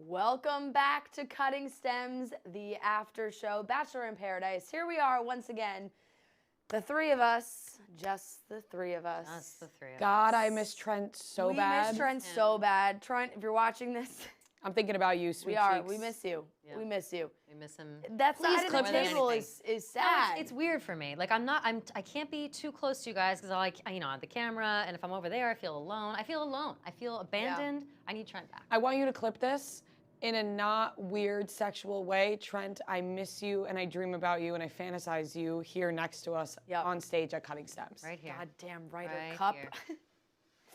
Welcome back to Cutting Stems, the after show, Bachelor in Paradise. Here we are once again, the three of us, just the three of us. Just the three of us. God, I miss Trent so bad. We miss Trent so bad. Trent, if you're watching this, I'm thinking about you, sweet cheeks. We miss you. Yeah. We miss you. We miss him. That side of the table is sad. No, it's weird for me. Like I can't be too close to you guys because I have the camera, and if I'm over there, I feel alone. I feel abandoned. Yeah. I need Trent back. I want you to clip this in a not weird sexual way. Trent, I miss you and I dream about you and I fantasize you here next to us on stage at Cutting Stems. Right here. Goddamn Ryder Cup.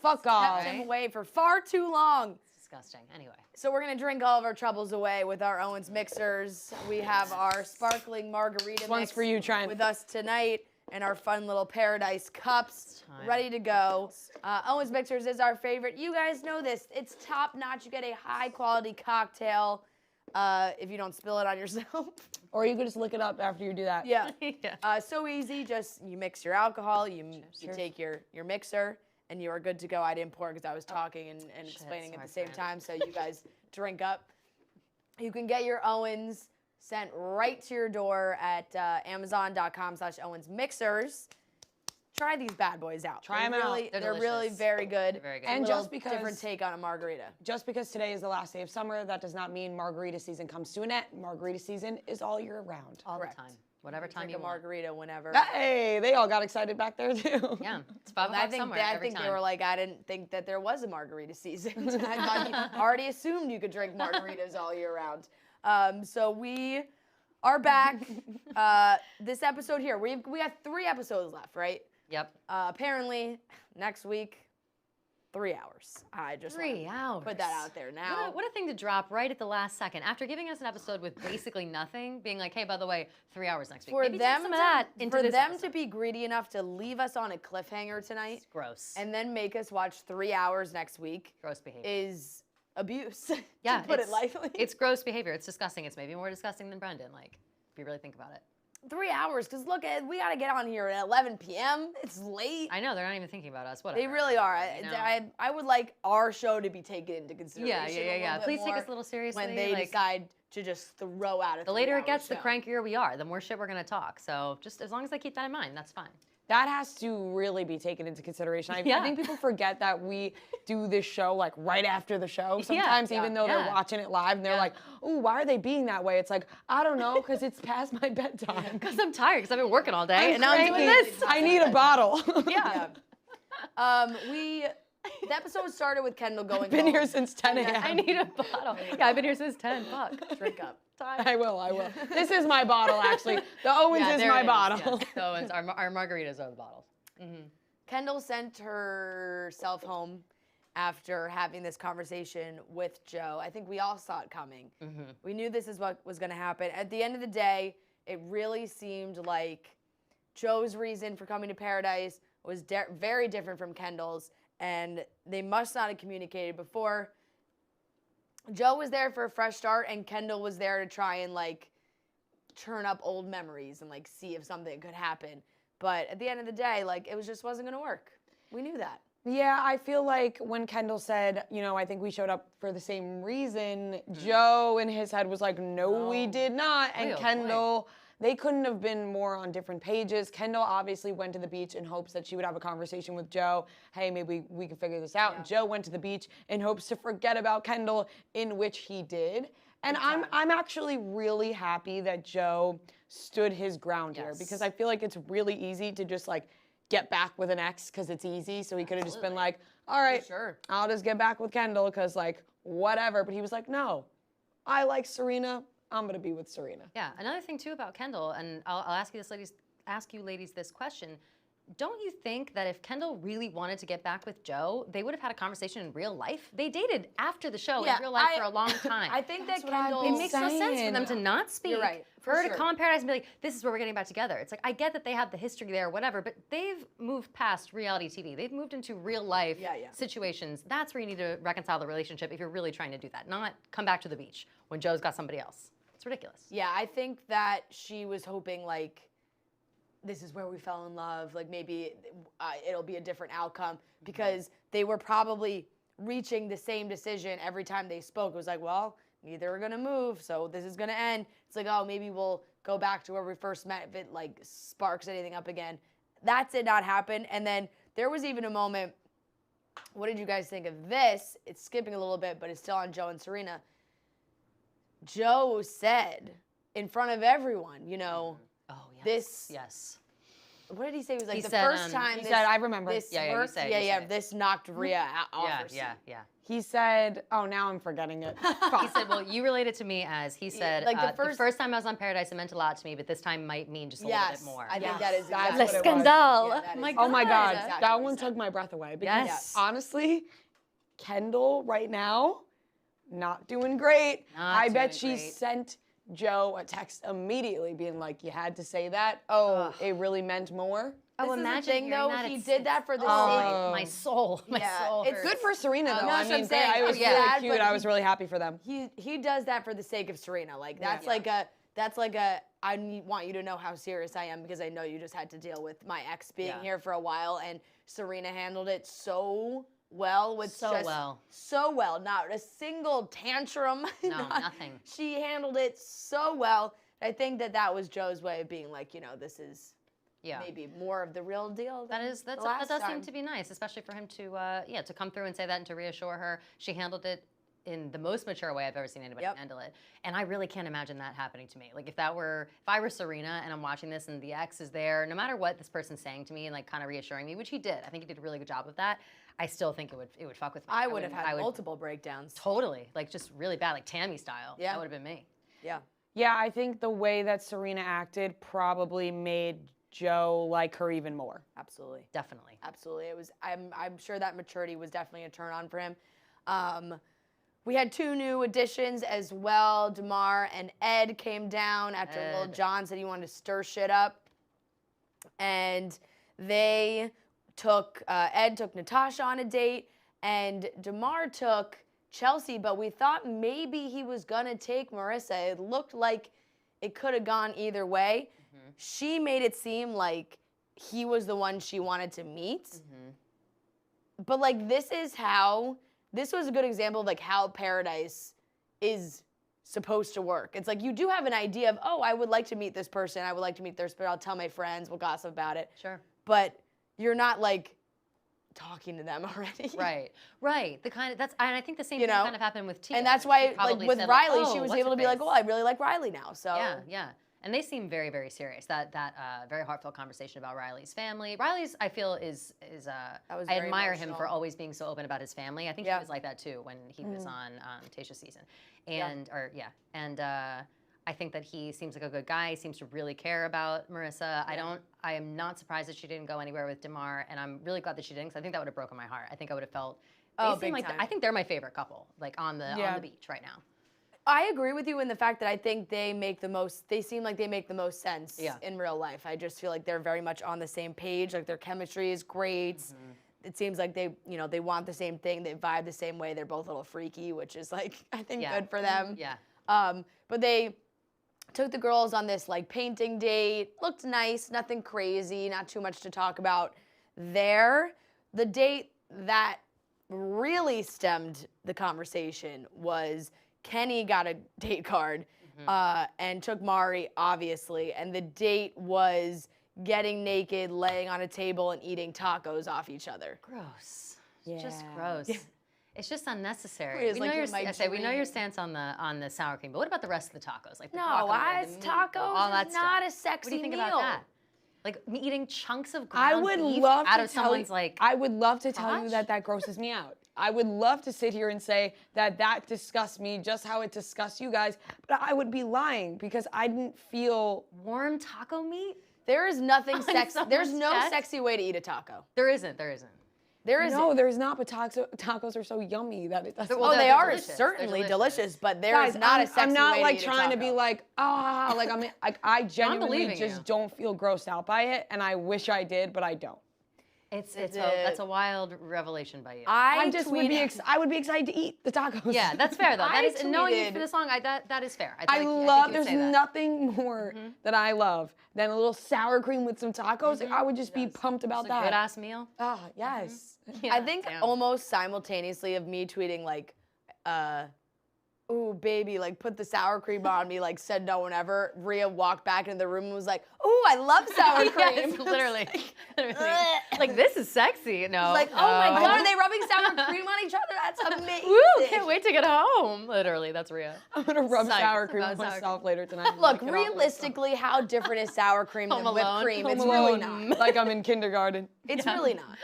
Fuck off. Kept him away for far too long. Disgusting. Anyway. So we're gonna drink all of our troubles away with our Owens mixers. We have our sparkling margarita mix for you, Trent. with us tonight, and our fun little paradise cups ready to go. Owens mixers is our favorite. You guys know this. It's top notch. You get a high quality cocktail if you don't spill it on yourself. Or you could just look it up after you do that. Yeah. So easy. Just you mix your alcohol. You take your mixer. And you are good to go. I didn't pour because I was talking and explaining at the same time, so you guys drink up. You can get your Owens sent right to your door at Amazon.com/Owens Mixers. Try these bad boys out. Try them out. They're really very good. They're very good. And just because different take on a margarita. Just because today is the last day of summer, that does not mean margarita season comes to an end. Margarita season is all year round. All the time. Whatever time you want. Drink a margarita whenever. Hey, they all got excited back there too. Yeah, it's 5 o'clock somewhere I think they were like, I didn't think that there was a margarita season. I thought you already assumed you could drink margaritas all year round. So we are back. This episode here, we have 3 episodes left, right? Yep. Apparently, next week, 3 hours. I just 3 hours. Put that out there now. What a thing to drop right at the last second after giving us an episode with basically nothing, being like, hey, by the way, 3 hours next week. For Maybe them, some of that into this episode. to be greedy enough to leave us on a cliffhanger tonight, it's gross, and then make us watch 3 hours next week, gross behavior, is abuse. Yeah, to put it lightly. It's gross behavior. It's disgusting. It's maybe more disgusting than Brendan. Like, if you really think about it. 3 hours, because look, we got to get on here at 11 p.m. It's late. I know, they're not even thinking about us. Whatever. They really are. I would like our show to be taken into consideration. Yeah. Please take us a little seriously. When they decide to just throw out a 3 hour The later it gets, show. the crankier we are. The more shit we're going to talk. So just as long as they keep that in mind, that's fine. That has to really be taken into consideration. I think people forget that we do this show like right after the show. Sometimes even though they're watching it live and they're like, ooh, why are they being that way? It's like, I don't know, because it's past my bedtime. Because I'm tired, because I've been working all day, and now I'm doing this. I need a bottle. The episode started with Kendall going I've been here since 10 a.m. I need a bottle. Yeah, I've been here since 10. Fuck. Drink up. I will. This is my bottle, actually. The Owens is my bottle. Yes. The Owens, our margaritas are the bottles. Mm-hmm. Kendall sent herself home after having this conversation with Joe. I think we all saw it coming. Mm-hmm. We knew this is what was going to happen. At the end of the day, it really seemed like Joe's reason for coming to Paradise was very different from Kendall's, and they must not have communicated before. Joe was there for a fresh start, and Kendall was there to try and, like, turn up old memories and, like, see if something could happen. But at the end of the day, like, it wasn't going to work. We knew that. Yeah, I feel like when Kendall said, I think we showed up for the same reason, Joe in his head was like, no, we did not. And Kendall, they couldn't have been more on different pages. Kendall obviously went to the beach in hopes that she would have a conversation with Joe. Hey, maybe we can figure this out. Yeah. Joe went to the beach in hopes to forget about Kendall, in which he did. And I'm actually really happy that Joe stood his ground here, because I feel like it's really easy to just like get back with an ex because it's easy. So he could have just been like, all right, sure. I'll just get back with Kendall because like whatever. But he was like, no, I like Serena. I'm gonna be with Serena. Yeah. Another thing too about Kendall, and I'll ask you ladies this question. Don't you think that if Kendall really wanted to get back with Joe, they would have had a conversation in real life? They dated after the show in real life for a long time. I think that what I've Kendall. been It makes no sense for them to not speak. You're right, For her to come in Paradise and be like, this is where we're getting back together. It's like, I get that they have the history there, whatever, but they've moved past reality TV. They've moved into real life situations. That's where you need to reconcile the relationship if you're really trying to do that, not come back to the beach when Joe's got somebody else. It's ridiculous. Yeah, I think that she was hoping like, this is where we fell in love. Like maybe it'll be a different outcome because they were probably reaching the same decision every time they spoke. It was like, well, neither are gonna move, so this is gonna end. It's like, oh, maybe we'll go back to where we first met if it like sparks anything up again. That did not happen. And then there was even a moment. What did you guys think of this? It's skipping a little bit, but it's still on Joe and Serena. Joe said in front of everyone, you know. Oh, yes. This. Yes. What did he say? It was like He the said, first time. He this, said, I remember. This Yeah, you worked. say it, Yeah, you yeah. say it. This knocked Rhea off Yeah, her seat. yeah. He said, oh, now I'm forgetting it. He said, well, you related to me as, he said, like the first time I was on Paradise, it meant a lot to me, but this time might mean just a little bit more. I think that is That's exactly what it was. Scandal. Yeah, that is Oh my God, exactly that what one he said. took my breath away. Because Yes. honestly, Kendall right now, not doing great. I bet she sent Joe a text immediately being like, you had to say that? Oh, it really meant more? Oh, This is the imagine thing, hearing though. that. He It's- did that for the sake. my soul. My soul. It's hurts. Good for Serena, though. no, I that's what I'm mean, saying. it was Yeah. really Sad, cute. but I was really happy for them. He does that for the sake of Serena. Like that's like a want you to know how serious I am because I know you just had to deal with my ex being here for a while, and Serena handled it so well with so well, not a single tantrum. No, nothing. She handled it so well. I think that was Joe's way of being like, you know, this is maybe more of the real deal. That does seem to be nice, especially for him to come through and say that and to reassure her. She handled it in the most mature way I've ever seen anybody handle it. And I really can't imagine that happening to me. Like if I were Serena and I'm watching this and the ex is there, no matter what this person's saying to me and like kind of reassuring me, which he did. I think he did a really good job of that. I still think it would fuck with me. I would have had multiple breakdowns. Totally. Like just really bad, like Tammy style. Yeah. That would have been me. Yeah. Yeah, I think the way that Serena acted probably made Joe like her even more. Absolutely. Definitely. Absolutely. It was I'm sure that maturity was definitely a turn on for him. We had 2 new additions as well. DeMar and Ed came down after Lil Jon said he wanted to stir shit up. And they took Ed took Natasha on a date and DeMar took Chelsea, but we thought maybe he was gonna take Marissa. It looked like it could have gone either way. Mm-hmm. She made it seem like he was the one she wanted to meet. Mm-hmm. But like this was a good example of like how Paradise is supposed to work. It's like you do have an idea of, oh, I would like to meet this person. I would like to meet this, but I'll tell my friends, we'll gossip about it. Sure. But you're not like talking to them already. Right. The kind of and I think the same thing kind of happened with Tia. And that's why, like with Riley, she was able to be like, "Oh, I really like Riley now." So yeah. And they seem very, very serious. That very heartfelt conversation about Riley's family. Riley's, I feel, is I admire him for always being so open about his family. I think he was like that too when he was on Tayshia's season, and I think that he seems like a good guy. He seems to really care about Marissa. I am not surprised that she didn't go anywhere with DeMar, and I'm really glad that she didn't because I think that would have broken my heart. I think I would have felt. They seem like I think they're my favorite couple, like on the beach right now. I agree with you in the fact that I think they seem like they make the most sense in real life. I just feel like they're very much on the same page. Like their chemistry is great. Mm-hmm. It seems like they want the same thing. They vibe the same way. They're both a little freaky, which is like, I think good for them. Yeah. But they took the girls on this like painting date. Looked nice, nothing crazy, not too much to talk about there. The date that really stemmed the conversation was Kenny got a date card and took Mari, obviously, and the date was getting naked, laying on a table, and eating tacos off each other. Gross. Yeah. Just gross. It's just unnecessary. It's like We know your stance on the sour cream, but what about the rest of the tacos? Like the No, guacamole, it's the meat, tacos all that is not stuff. a sexy What do you think meal. about that? Like me eating chunks of I ground would beef love out to of tell someone's you, like. I would love to tell you crotch? that grosses me out. I would love to sit here and say that disgusts me just how it disgusts you guys, but I would be lying because I didn't feel Warm taco meat? There is nothing sexy. There's no chest? sexy way to eat a taco. There isn't. There isn't. There isn't. No, there's not, but tacos are so yummy that it doesn't. Well, Oh, they they're are delicious. certainly They're delicious, but there Guys, is not a sexy I'm not way like to eat a trying to taco. be like, I genuinely believing just you. don't feel grossed out by it, and I wish I did, but I don't. That's a wild revelation by you. I would be excited to eat the tacos. Yeah, that's fair though. That is knowing you tweeted- for this long. That is fair. I think love. you would There's say that. nothing more that I love than a little sour cream with some tacos. Like, I would just be pumped about It's a that. good ass meal. Ah, yes. Yeah, I think damn. almost simultaneously of me tweeting like, ooh, baby, like put the sour cream on me, like said no one ever. Rhea walked back into the room and was like, ooh, I love sour cream. Yes, literally. Like this is sexy. No. Like, oh my God, are they rubbing sour cream on each other? That's amazing. Woo, can't wait to get home. Literally, that's Rhea. I'm gonna rub Psyched sour cream about on sour myself later tonight. Look, realistically, how different is sour cream than Home whipped Alone. cream? Home It's really Alone, not. like I'm in kindergarten. It's really not.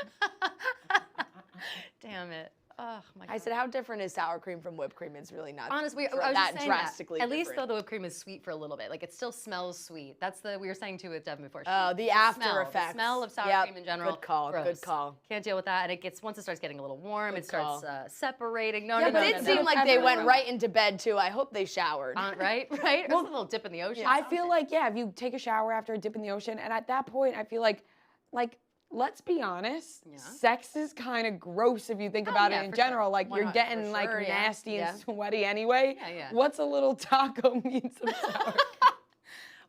Damn it. Oh my God. I said, how different is sour cream from whipped cream? It's really not. Honestly, I was that just saying drastically that. At least though different. the whipped cream is sweet for a little bit. Like it still smells sweet. That's we were saying too with Devin before. The after smell, effects. The smell of sour Yep, cream in general. good call, gross. good call. Can't deal with that. And it gets once it starts getting a little warm, it Good call. starts separating. No, Yeah, no, but no, it no, seemed no. like they went right into bed too. I hope they showered. Right, right. Or a little dip in the ocean. I feel like, yeah, if you take a shower after a dip in the ocean, and at that point, I feel like, let's be honest, sex is kind of gross if you think about yeah, it in for general. sure. Like, you're getting, For sure, yeah. nasty Yeah. and sweaty anyway. Yeah, yeah. What's a little taco meat some sour?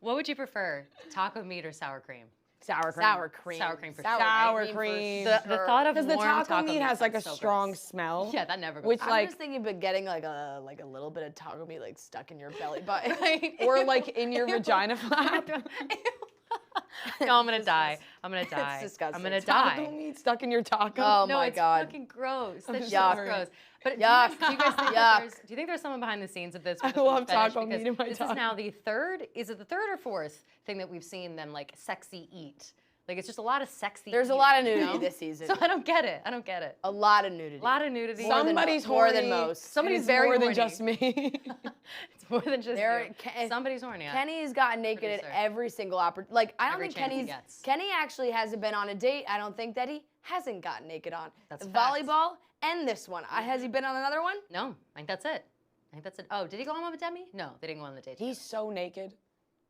What would you prefer, taco meat or sour cream? Sour cream. Sour cream. Sour cream for Sour sure. Sour for cream. The thought of Because the warm taco meat has like a sounds so strong gross. smell. Yeah, that never goes. Which I'm like, just thinking about getting like a little bit of taco meat like stuck in your belly button. or like in your vagina flap. No, I'm gonna die. I'm gonna die. disgusting. I'm gonna Taco die. meat stuck in your taco. Oh No, my it's God. fucking gross. That's Yuck. just gross. But Yuck. do you guys think Yuck. that do you think there's someone behind the scenes of this? with I the food love fetish? taco Because meat in my this taco. is now the third. Is it the third or fourth thing that we've seen them like sexy eat? Like it's just a lot of sexy. There's a eating, lot of you nudity know? this season. So I don't get it. I don't get it. A lot of nudity. A lot of nudity. More than Somebody's mo- more horny. than most. Somebody's It's very more than horny. just me. It's more than just There- you. Ke- Somebody's horny. Kenny's gotten naked at Producer. every single opportunity. Like, I don't Every think chance he Kenny's. gets. Kenny actually hasn't been on a date. I don't think that he hasn't gotten naked on. That's the a fact. volleyball and this one. Has he been on another one? No, I think that's it. I think that's it. Oh, did he go on one with Demi? No, they didn't go on the date. He's so naked.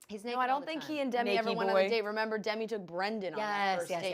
He's No, naked I all don't the think time. he and Demi ever Naked went on boy. a date. Remember, Demi took Brendan on that Yes, first yes, date.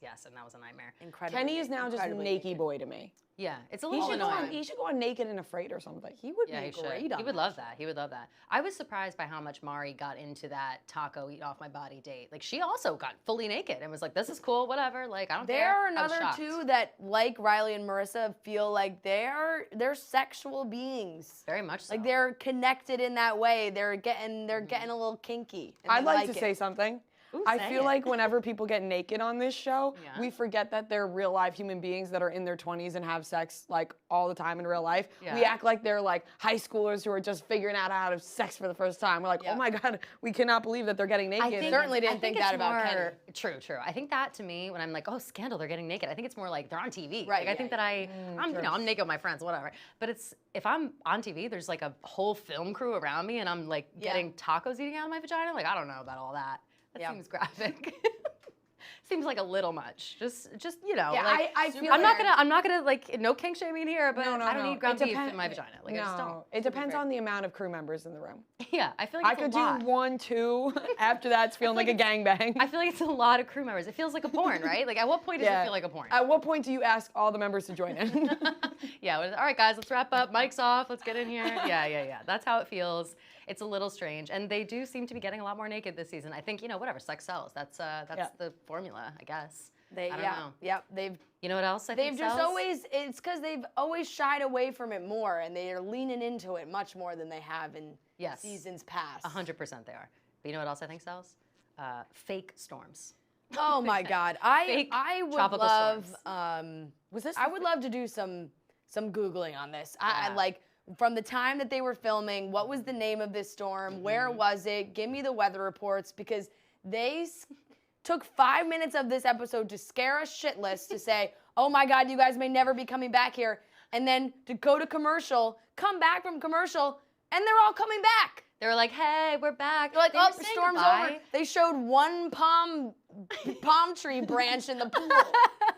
yes, and that was a nightmare. Incredible. Kenny is now just incredibly naked boy to me. Yeah, it's a He little should, annoying. he should go on Naked and Afraid or something. He would Yeah, be he should. great on He would that love show. that. He would love that. I was surprised by how much Mari got into that taco eat off my body date. Like she also got fully naked and was like, "This is cool, whatever." Like I don't There care. are I was another shocked. two that, like Riley and Marissa, feel like they're sexual beings. Very much so. Like they're connected in that way. They're getting a little kinky. and I'd they like to it. say something. Ooh, I say feel it. like whenever people get naked on this show, Yeah. we forget that they're real live human beings that are in their 20s and have sex like all the time in real life. Yeah. We act like they're like high schoolers who are just figuring out how to have sex for the first time. We're like, Yeah. oh my God, we cannot believe that they're getting naked. I Certainly didn't think that it's about Kenny. more- True. I think that to me, when I'm like, oh, scandal, they're getting naked. I think it's more like they're on TV. Right, Like I yeah, think that I'm naked with my friends, whatever. But it's if I'm on TV, there's like a whole film crew around me, and I'm like getting tacos eating out of my vagina. Like I don't know about all that. That Yeah. seems graphic. Seems like a little much. Just you know. Yeah, like, I feel I'm like- not gonna like no kink shaming here, but I don't need ground It beef depend- in my vagina. Like I just don't. No, it depends on the amount of crew members in the room. Yeah, I feel like I it's could a lot. do 1, 2. After that, it's feeling like a gangbang. I feel like it's a lot of crew members. It feels like a porn, right? Like at what point does it feel like a porn? At what point do you ask all the members to join in? Yeah, all right, guys, let's wrap up. Mic's off. Let's get in here. Yeah. That's how it feels. It's a little strange, and they do seem to be getting a lot more naked this season. I think whatever, sex sells. That's the formula, I guess. I don't know. Yep. They've You know what else I they've think just sells? always. It's because they've always shied away from it more, and they are leaning into it much more than they have in seasons past. 100% they are. But you know what else I think sells? Fake storms. Oh my God! I would tropical love. storms. Was this? I would love to do some Googling on this. I Yeah. like from the time that they were filming. What was the name of this storm? Where was it? Give me the weather reports because They took 5 minutes of this episode to scare us shitless to say, oh my God, you guys may never be coming back here. And then to go to commercial, come back from commercial, and they're all coming back. They were like, hey, we're back. They're like, oh, storm's over. They showed one palm tree branch in the pool.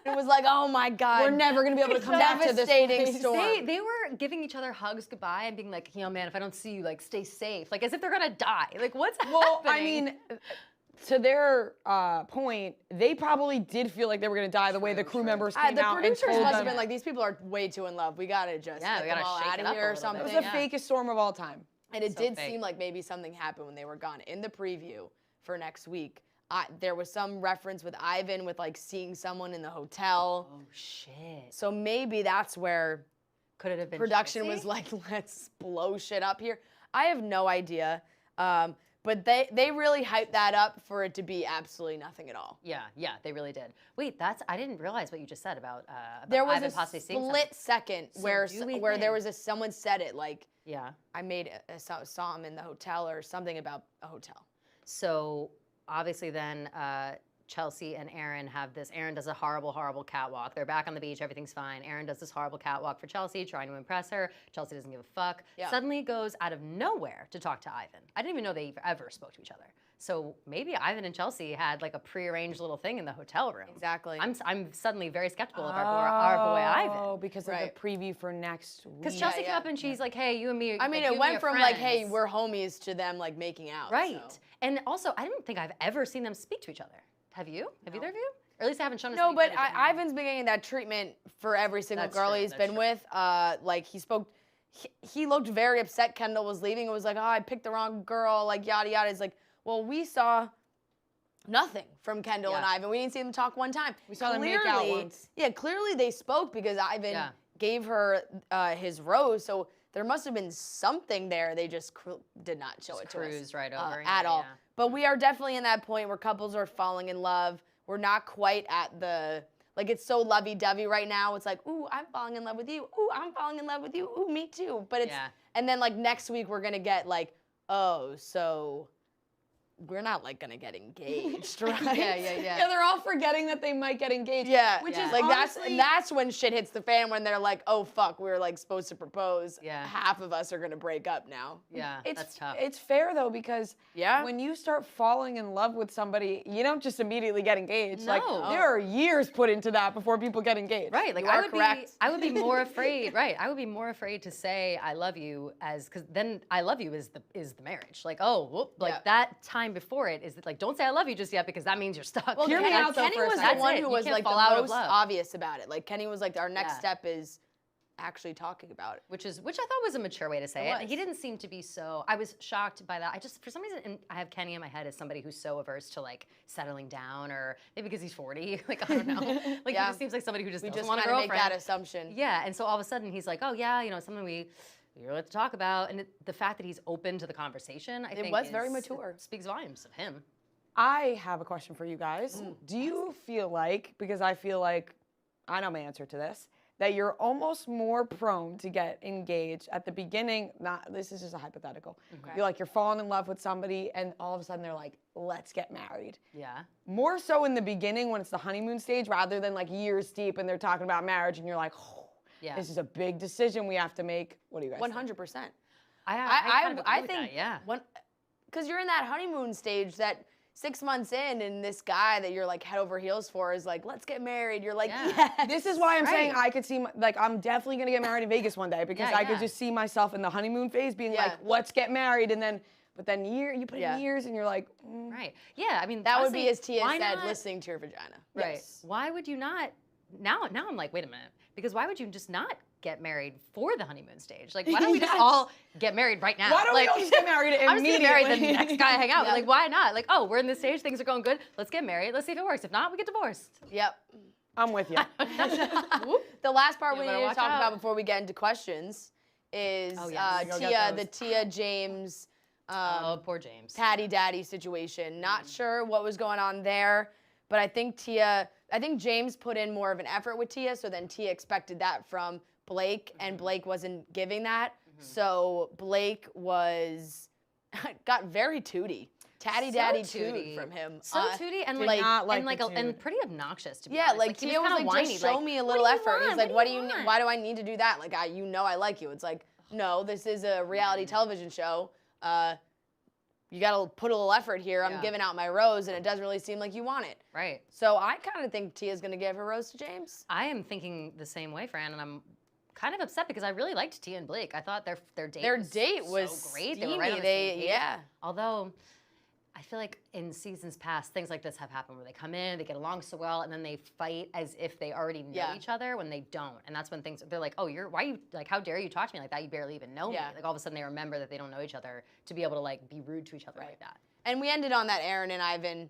It was like, oh my God. We're never going to be able to come back to this devastating storm. They were giving each other hugs goodbye and being like, man, if I don't see you, like, stay safe. Like, as if they're going to die. Like, what's happening? Well, I mean, to their point, they probably did feel like they were going to die the way the crew members came out and told them. The producers must have been like, these people are way too in love. We got to just get them all out of here or something. It was the fakest storm of all time. And it did seem like maybe something happened when they were gone. In the preview for next week, there was some reference with Ivan with like seeing someone in the hotel. Oh, shit. So maybe that's where could it have been production was like, let's blow shit up here. I have no idea. But they really hyped that up for it to be absolutely nothing at all. Yeah, they really did. Wait, I didn't realize what you just said about there was Ivan a split second where there was someone said it like, yeah, I saw him in the hotel or something about a hotel. So obviously then Chelsea and Aaron have this. Aaron does a horrible, horrible catwalk. They're back on the beach. Everything's fine. Aaron does this horrible catwalk for Chelsea, trying to impress her. Chelsea doesn't give a fuck. Yep. Suddenly goes out of nowhere to talk to Ivan. I didn't even know they ever spoke to each other. So maybe Ivan and Chelsea had like a prearranged little thing in the hotel room. Exactly. I'm suddenly very skeptical of our boy Ivan. Oh, because of the preview for next week. Because Chelsea came up and she's like, hey, you and me. I mean, it went from like, hey, we're homies to them like making out. Right. So. And also, I don't think I've ever seen them speak to each other. Have you? Have either of you? Or at least I haven't shown us. No, but Ivan's been getting that treatment for every single girl he's been with. Like he looked very upset Kendall was leaving. It was like, oh, I picked the wrong girl, like yada yada. It's like, well, we saw nothing from Kendall and Ivan. We didn't see them talk one time. We saw them make out once. Yeah, clearly they spoke because Ivan gave her his rose. So there must have been something there. They just did not show it to us. Cruised right over at all. Yeah. But we are definitely in that point where couples are falling in love. We're not quite at the, like, it's so lovey-dovey right now. It's like, ooh, I'm falling in love with you. Ooh, I'm falling in love with you. Ooh, me too. But it's, and then like next week we're going to get like, oh, so we're not like going to get engaged, right? Yeah, they're all forgetting that they might get engaged. Yeah. Which is like honestly, that's when shit hits the fan, when they're like, oh fuck, we were like supposed to propose. Yeah. Half of us are going to break up now. Yeah, that's tough. It's fair though, because when you start falling in love with somebody, you don't just immediately get engaged. No. Like there are years put into that before people get engaged. Right. Like I would be more afraid. Right. I would be more afraid to say I love you because then I love you is the marriage. Like, oh, whoop, like that time before it is like, don't say I love you just yet because that means you're stuck. Well, hear me out though. Kenny was the one who was like the most obvious about it. Like Kenny was like, our next step is actually talking about it. Which I thought was a mature way to say it. He didn't seem to be so, I was shocked by that. For some reason, I have Kenny in my head as somebody who's so averse to like settling down, or maybe because he's 40, like I don't know. Like he just seems like somebody who just doesn't want a girlfriend. Make that assumption. Yeah, and so all of a sudden he's like, oh yeah, it's something we really have to talk about. And the fact that he's open to the conversation, I think it was very mature. Speaks volumes of him. I have a question for you guys. Do you feel like, because I feel like I know my answer to this, that you're almost more prone to get engaged at the beginning? This is just a hypothetical. Okay. You're falling in love with somebody and all of a sudden they're like, let's get married. Yeah. More so in the beginning when it's the honeymoon stage rather than like years deep and they're talking about marriage and you're like, oh, this is a big decision we have to make. What do you guys 100%. think? I think, because you're in that honeymoon stage that 6 months in, and this guy that you're like head over heels for is like, let's get married. You're like, yes. This is why I'm saying I could see, I'm definitely going to get married in Vegas one day because I could just see myself in the honeymoon phase being like, let's get married. And then, but then you put in years and you're like, Right. Yeah. I mean, that would be, as Tia said, listening to your vagina. Right. Yes. Why would you not? Now I'm like, wait a minute. Because why would you just not get married for the honeymoon stage? Like, why don't we just all get married right now? Why don't we all just get married immediately? I'm just get married the next guy I hang out with. Like, why not? Like, oh, we're in this stage, things are going good. Let's get married. Let's see if it works. If not, we get divorced. Yep. I'm with you. The last part we need to talk about before we get into questions is Tia James. Poor James. Patty Daddy situation. Not sure what was going on there, but I think James put in more of an effort with Tia, so then Tia expected that from Blake, and Blake wasn't giving that. So Blake got very tooty. tatty daddy toot from him. So tooty and and pretty obnoxious to be honest. Like Tia was like, whiny, just show me a little effort. He's like, what do you need? Why do I need to do that? Like, I like you. It's like, no, this is a reality television show. You got to put a little effort here. I'm giving out my rose, and it doesn't really seem like you want it. Right. So I kind of think Tia's going to give her rose to James. I am thinking the same way, Fran, and I'm kind of upset because I really liked Tia and Blake. I thought their date was so great. Steamy. They were right on the same page. Although I feel like in seasons past, things like this have happened where they come in, they get along so well, and then they fight as if they already know each other when they don't. And that's when they're like, oh, how dare you talk to me like that? You barely even know me. Like all of a sudden they remember that they don't know each other to be able to like be rude to each other like that. And we ended on that Aaron and Ivan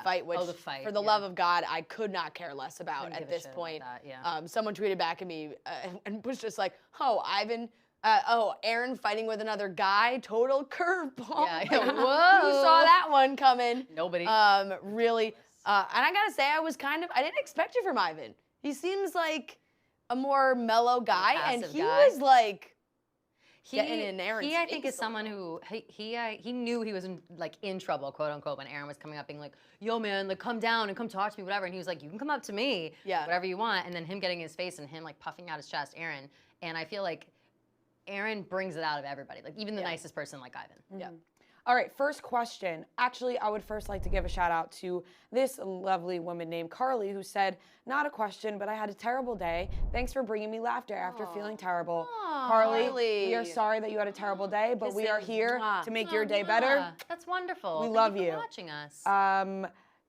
fight, which for the love of God, I could not care less about at this point. Someone tweeted back at me and was just like, oh, Ivan... Aaron fighting with another guy, total curveball. Yeah, whoa. Who saw that one coming? Nobody. Really. And I gotta say, I didn't expect it from Ivan. He seems like a more mellow guy, and he was like getting in Aaron's face. He, I think, is someone who, he knew he was in trouble, quote unquote, when Aaron was coming up being like, yo man, like come down and come talk to me, whatever. And he was like, you can come up to me, whatever you want. And then him getting in his face and him like puffing out his chest, Aaron. And I feel like Aaron brings it out of everybody, like even the nicest person like Ivan. Yeah. All right, first question. Actually, I would first like to give a shout out to this lovely woman named Carly who said, not a question, but I had a terrible day. Thanks for bringing me laughter after feeling terrible. Carly, we are sorry that you had a terrible day, but we are here to make your day better. That's wonderful. We love you. For watching us.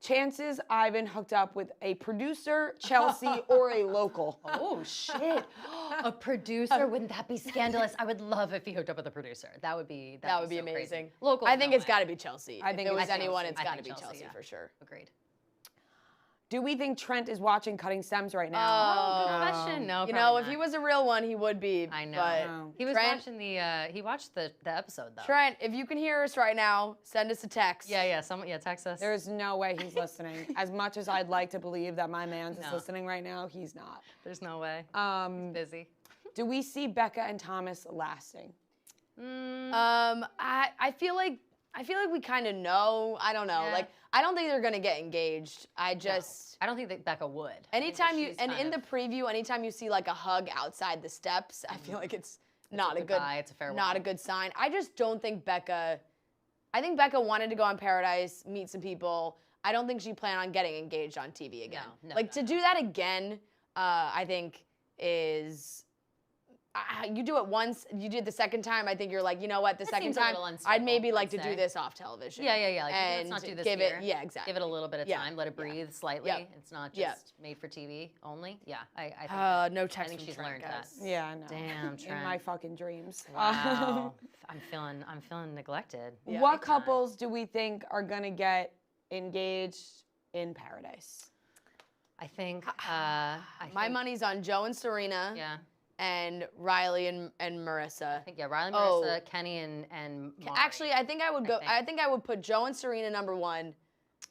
Chances Ivan hooked up with a producer, Chelsea, or a local. Oh, shit. A producer? Wouldn't that be scandalous? I would love if he hooked up with a producer. That would be amazing. Crazy. Local. I think it's got to be Chelsea. I think if it was anyone, it's got to be Chelsea for sure. Agreed. Do we think Trent is watching Cutting Stems right now? Oh, good question. No, you know, if he was a real one, he would be. I know. But he was watching he watched the episode though. Trent, if you can hear us right now, send us a text. Text us. There's no way he's listening. As much as I'd like to believe that my man's is listening right now, he's not. There's no way. He's busy. Do we see Becca and Thomas lasting? I feel like we kind of know. I don't know. Like, I don't think they're gonna get engaged. I don't think that Becca would. Anytime in the preview, anytime you see like a hug outside the steps, I feel like it's not a good. It's a farewell. Not a good sign. I just don't think Becca. I think Becca wanted to go on Paradise, meet some people. I don't think she planned on getting engaged on TV again. No, to do that again, I think is. You do it once, you do it the second time, I think you're like, you know what, the second time, I'd maybe like to do this off television. Like, let's not do this give here. it, exactly. Give it a little bit of time, let it breathe slightly. It's not just made for TV only. I think no text I think she's learned that. Yeah, no. Damn, Trent. In my fucking dreams. Wow. I'm feeling neglected. What couples do we think are gonna get engaged in Paradise? I think my money's on Joe and Serena. Yeah. And Riley and Marissa. I think Riley, Marissa, Kenny and Mari. Actually, I think I would go. I think I would put Joe and Serena number 1,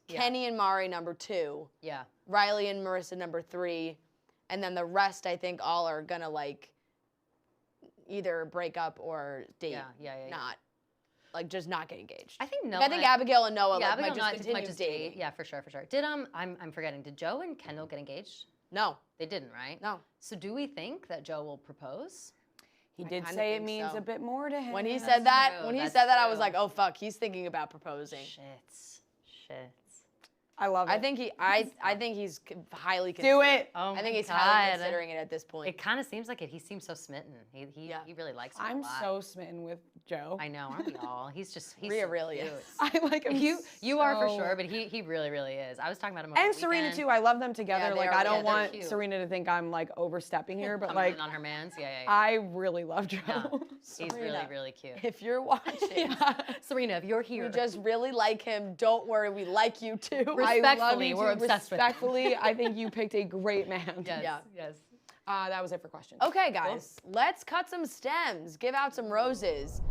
Kenny and Mari number 2. Yeah. Riley and Marissa number 3, and then the rest I think all are gonna like either break up or date. Not like just not get engaged. I think Noah. I think Abigail and Noah Abigail might just continue dating. Yeah, for sure. Did I'm forgetting. Did Joe and Kendall get engaged? No. They didn't, right? No. So do we think that Joe will propose? He did say it means a bit more to him. When he said that, I was like, oh fuck, he's thinking about proposing. Shit. I love it. I think he's highly do it. Oh I think he's highly considering it at this point. It kind of seems like it. He seems so smitten. He really likes it. I'm so smitten with Joe. I know, aren't we all? He's Rhea so really cute. is. I like him. You are for sure, but he really is. I was talking about him. And Serena too. I love them together. Like I don't want Serena to think I'm like overstepping here, but like on her mans. Yeah. I really love Joe. No, he's really cute. If you're watching, Serena, if you're here, we just really like him. Don't worry, we like you too. Respectfully, we're obsessed with him. Respectfully, I think you picked a great man. Yes. That was it for questions. Okay, guys, let's cut some stems. Give out some roses.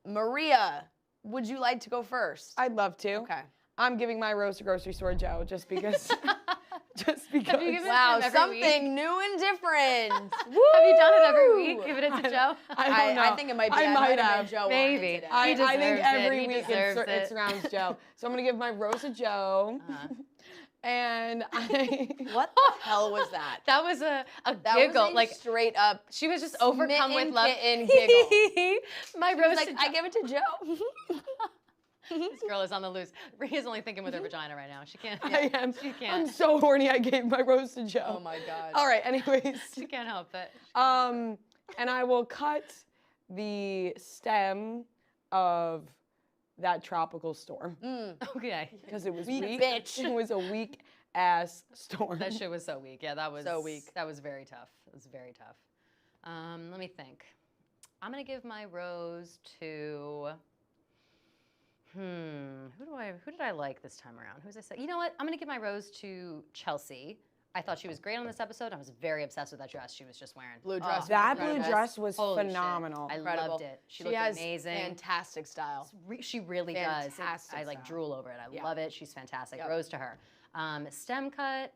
Maria, would you like to go first? I'd love to. Okay. I'm giving my rose to grocery store Joe just because just because. Have you given Wow, it to him every something week? new and different. Have you done it every week? Given it to Joe? I don't know. I think it might be. I might have have. been Joe Maybe. today. I think deserves every it. He week deserves it surrounds Joe. So I'm gonna give my rose to Joe. And What the hell was that? That was a That giggle. was a like straight up. she was just overcome with smitten love. kitten giggle. My She was rose like, to I give it to Joe. This girl is on the loose. Rhea's only thinking with her vagina right now. She can't. I am. She can't. I'm so horny. I gave my rose to Joe. Oh my god. All right. Anyways. She can't help it. And I will cut the stem of that tropical storm Okay. because it was Weak weak. bitch. It was a weak ass storm. That shit was so weak. Yeah, that was So weak. That was very tough. It was very tough. Let me think. I'm gonna give my rose to. Who did I like this time around? Who's I say? You know what? I'm gonna give my rose to Chelsea. I thought she was great on this episode. I was very obsessed with that dress she was just wearing. Blue dress. That was blue incredible. dress was Holy shit. phenomenal. I Incredible. loved it. She She looked has amazing. fantastic style. She really does. Fantastic I like style. drool over it. I love it. She's fantastic. Yep. Rose to her. Stem cut.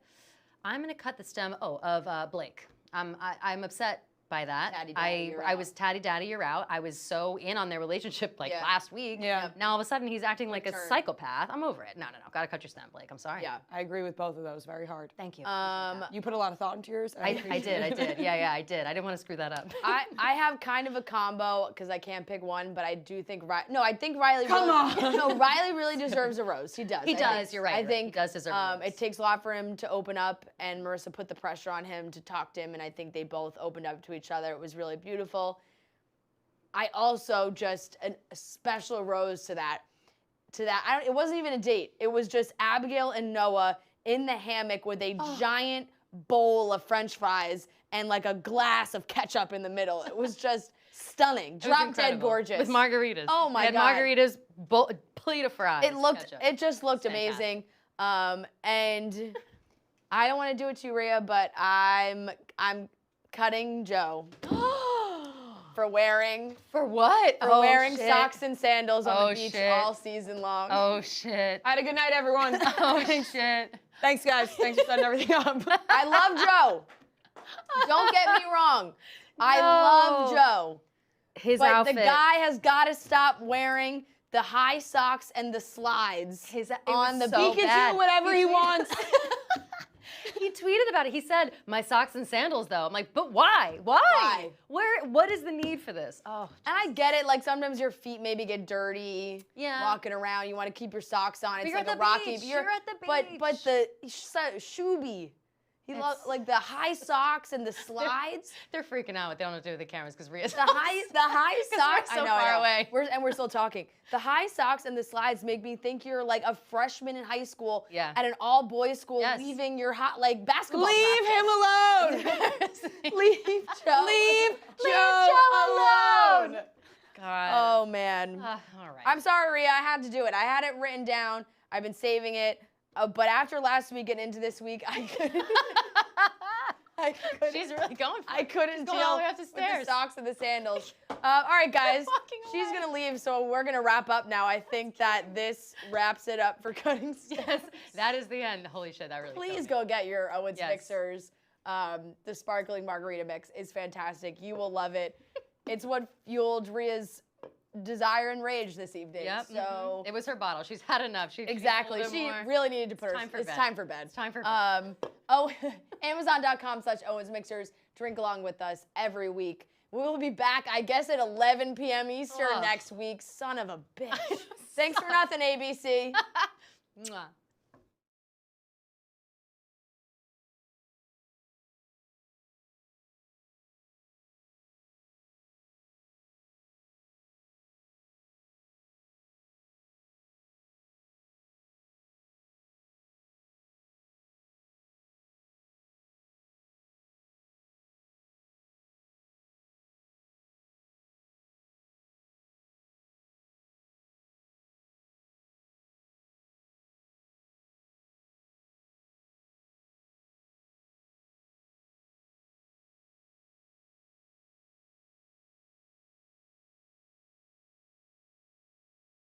I'm gonna cut the stem. Of Blake. I'm upset by that. Tatty daddy, you're I out. was tatty daddy, you're out. I was so in on their relationship like Yeah. last week. Yeah. Now all of a sudden he's acting like a turn. psychopath. I'm over it. No. Gotta cut your stem, Blake. I'm sorry. Yeah. I agree with both of those. Very hard. Thank you. You put a lot of thought into yours. I appreciate did. it. Yeah, I did. I didn't want to screw that up. I have kind of a combo because I can't pick one, but I do think I think Riley. Come really, on. No, Riley really deserves a rose. He does. He I does, think- you're right, I Rick. think He does deserve a rose. It takes a lot for him to open up, and Marissa put the pressure on him to talk to him, and I think they both opened up to each other. It was really beautiful. I also just a special rose to that. It wasn't even a date. It was just Abigail and Noah in the hammock with a giant bowl of French fries and like a glass of ketchup in the middle. It was just stunning. It was Drop dead incredible. gorgeous. With margaritas. Oh my We had God. margaritas, plate of fries. ketchup. It just looked It's amazing. And I don't want to do it to you, Rhea, but I'm cutting Joe for wearing For what? wearing shit. socks and sandals on Oh, the beach shit. all season long. Oh shit. Had a good night, everyone. Oh shit. Thanks, guys. Thanks for setting everything up. I love Joe. Don't get me wrong. I love No. Joe. His But outfit. the guy has got to stop wearing the high socks and the slides on the so He can bad. do whatever he wants. He tweeted about it. He said, "My socks and sandals, though." I'm like, but why? Why? Why? What is the need for this? Oh, And I get it, like sometimes your feet maybe get dirty. Yeah. Walking around, you want to keep your socks on. It's you're like at a the rocky. beach. You're at the But beach. the Shuby, he loves It's- like the high socks and the slides. they're freaking out. They don't know what to do with the cameras because Rhea's The high socks. we're so I know, far away. We're still talking. The high socks and the slides make me think you're like a freshman in high school Yeah. at an all boys school, Yes. leaving your like basketball. Leave him alone. Leave Joe. Leave Joe alone. God. Oh man. All right. I'm sorry, Rhea. I had to do it. I had it written down. I've been saving it. But after last week and into this week, I couldn't. She's really going for it. I couldn't She's deal going all the way up the with stairs. the socks and the sandals. All right, guys. walking She's away. gonna leave, so we're gonna wrap up now. I think that this wraps it up for cutting steps. Yes, that is the end. Holy shit, that really. Please killed go me. get your Owens Yes. mixers. The sparkling margarita mix is fantastic. You will love it. It's what fueled Rhea's desire and rage this evening. Yep. So It was her bottle. She's had enough. She exactly, needs a she little bit more. really needed to put her. time for It's bed. time for bed. It's time for bed. Amazon.com/Owens Mixers. Drink along with us every week. We will be back, I guess, at 11 p.m. Eastern Ugh. next week. Son of a bitch. Thanks for nothing, ABC. Mwah.